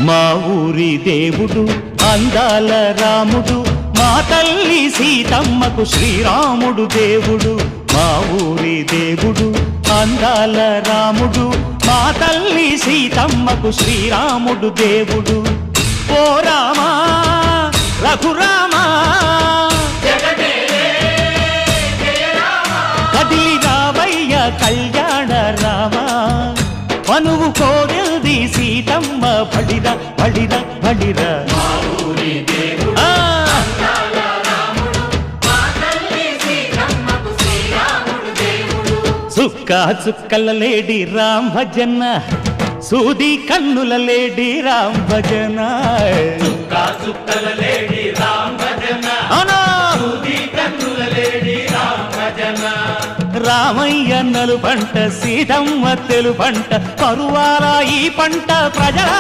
మా ఊరి దేవుడు అందాల రాముడు, మా తల్లి సీతమ్మకు శ్రీరాముడు దేవుడు. మా ఊరి దేవుడు అందాల రాముడు, మా తల్లి సీతమ్మకు శ్రీరాముడు దేవుడు. ఓ రామా రఘురామా కదిలి రావయ్య కళ్యాణ రామా, మనువు కోరిల్ది సీతమ్మ బడిర బడిర బడిర. చుక్క చుక్కల లేడి రామ్ భజన, సూది కన్నుల లేడి రామ్ భజన. చుక్కల లేడి రామ్ భజన, సూది కన్నుల లేడి రామ్ భజన. రామయ్య నలు పంట, సీతమ్మ తెలు పంట, కరువాల ఈ పంట ప్రజల